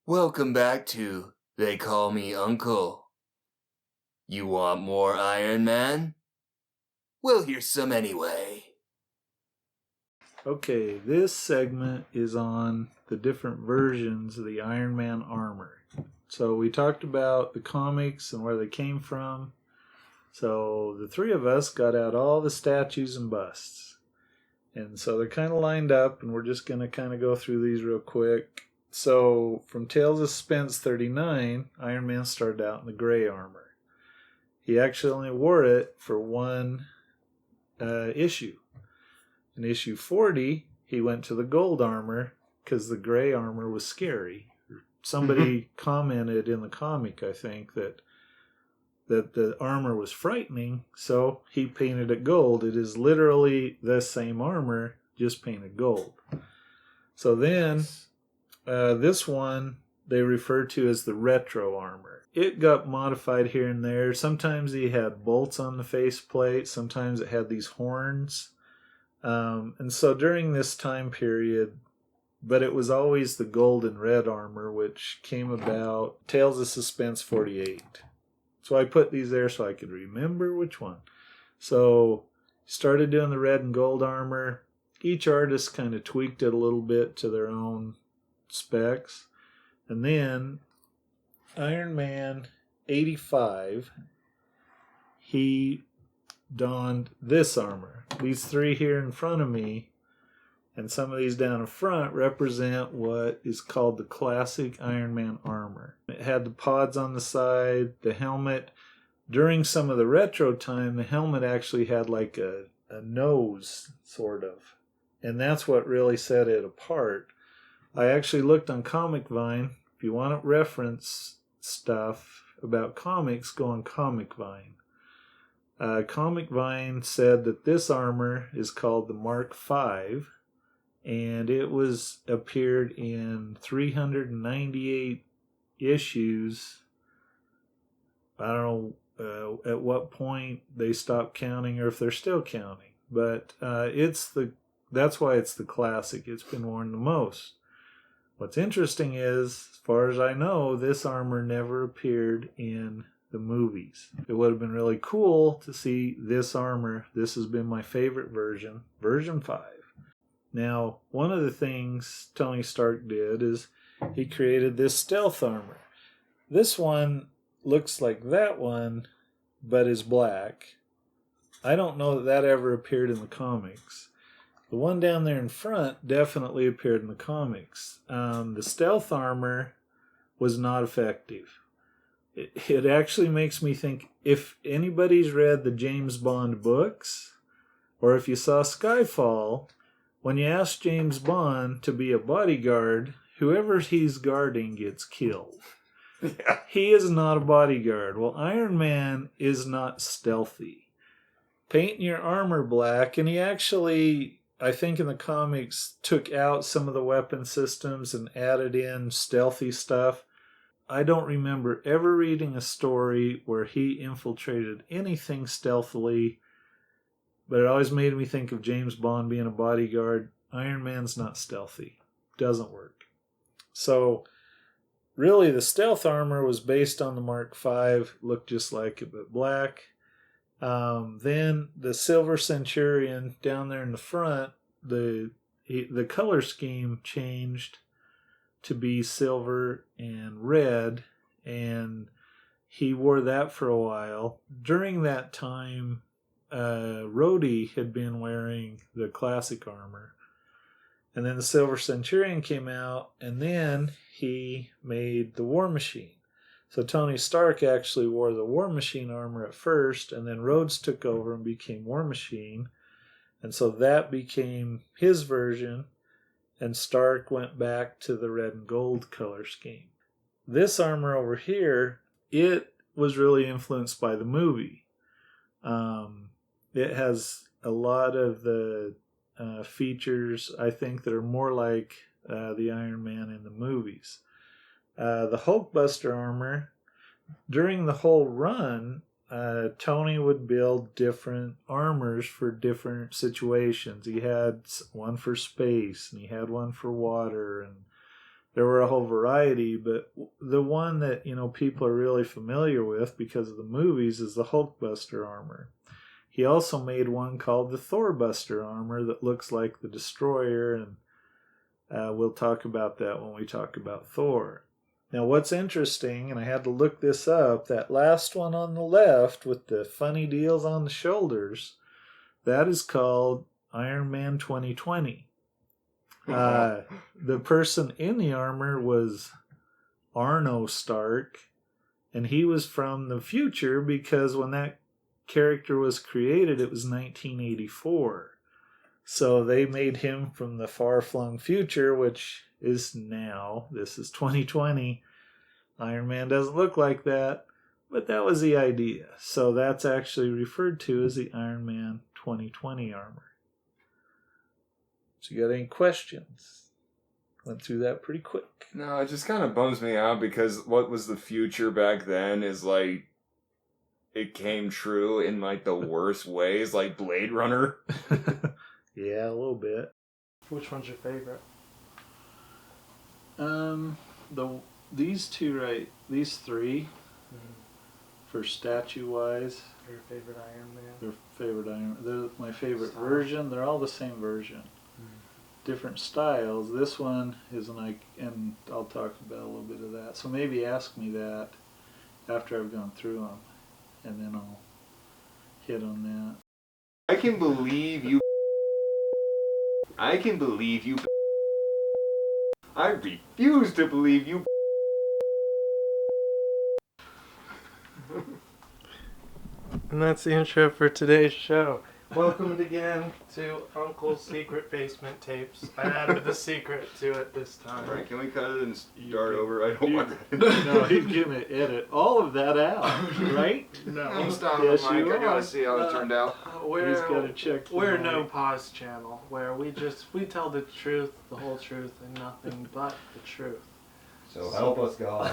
Welcome back to They Call Me Uncle. You want more Iron Man? Well, here's some anyway. Okay, this segment is on the different versions of the Iron Man armor. So we talked about the comics and where they came from. So the three of us got out all the statues and busts. And so they're kind of lined up, and we're just going to kind of go through these real quick. So from Tales of Suspense 39, Iron Man started out in the gray armor. He actually only wore it for one issue. In issue 40, he went to the gold armor because the gray armor was scary. Somebody commented in the comic, I think, that the armor was frightening, so he painted it gold. It is literally the same armor, just painted gold. So then, this one they refer to as the retro armor. It got modified here and there. Sometimes he had bolts on the faceplate. Sometimes it had these horns. And so during this time period, but it was always the gold and red armor, which came about Tales of Suspense 48. So I put these there so I could remember which one. So started doing the red and gold armor. Each artist kind of tweaked it a little bit to their own specs. And then Iron Man 85, he donned this armor. These three here in front of me and some of these down in front represent what is called the classic Iron Man armor. It had the pods on the side, the helmet. During some of the retro time, the helmet actually had like a nose, sort of. And that's what really set it apart. I actually looked on Comic Vine. If you want to reference stuff about comics, go on Comic Vine. Comic Vine said that this armor is called the Mark V, and it appeared in 398 issues. I don't know at what point they stopped counting or if they're still counting, but that's why it's the classic. It's been worn the most. What's interesting is, as far as I know, this armor never appeared in the movies. It would have been really cool to see this armor. This has been my favorite version, version 5. Now, one of the things Tony Stark did is he created this stealth armor. This one looks like that one, but is black. I don't know that ever appeared in the comics. The one down there in front definitely appeared in the comics. The stealth armor was not effective. It actually makes me think, if anybody's read the James Bond books, or if you saw Skyfall, when you ask James Bond to be a bodyguard, whoever he's guarding gets killed. Yeah. He is not a bodyguard. Well, Iron Man is not stealthy. Painting your armor black, and he actually, I think in the comics, took out some of the weapon systems and added in stealthy stuff. I don't remember ever reading a story where he infiltrated anything stealthily, but it always made me think of James Bond being a bodyguard. Iron Man's not stealthy. Doesn't work. So, really, the stealth armor was based on the Mark V, looked just like it, but black. Then the Silver Centurion down there in the front, the color scheme changed to be silver and red, and he wore that for a while. During that time, Rhodey had been wearing the classic armor, and then the Silver Centurion came out, and then he made the War Machine. So Tony Stark actually wore the War Machine armor at first, and then Rhodes took over and became War Machine, and so that became his version. And Stark went back to the red and gold color scheme. This armor over here, it was really influenced by the movie. It has a lot of the features, I think, that are more like the Iron Man in the movies. The Hulkbuster armor, during the whole run, Tony would build different armors for different situations. He had one for space, and he had one for water, and there were a whole variety, but the one that, people are really familiar with because of the movies is the Hulkbuster Armor. He also made one called the Thorbuster Armor that looks like the Destroyer, and we'll talk about that when we talk about Thor. Now, what's interesting, and I had to look this up, that last one on the left with the funny deals on the shoulders, that is called Iron Man 2020. The person in the armor was Arno Stark, and he was from the future because when that character was created, it was 1984. So they made him from the far-flung future, which is now. This is 2020. Iron Man doesn't look like that, but that was the idea. So that's actually referred to as the Iron Man 2020 armor. So you got any questions? Went through that pretty quick. No, it just kind of bums me out because what was the future back then is like, it came true in like the worst ways, like Blade Runner. Yeah, a little bit. Which one's your favorite? These three, for statue wise, Your favorite Iron Man? they're my favorite Style. version. They're all the same version. Different styles. This one is and I'll talk about a little bit of that. So maybe ask me that after I've gone through them, and then I'll hit on that. I can believe you. I can believe you. I refuse to believe you. And that's the intro for today's show. Welcome again to Uncle's Secret Basement Tapes. I added the secret to it this time. Alright, can we cut it and start over? I don't want that. No, he's gonna edit all of that out, right? No. I'm stopping Yes, the mic. you I gotta are. see how it turned out. He's gotta check. We're no pause channel where we tell the truth, the whole truth, and nothing but the truth. So help us God.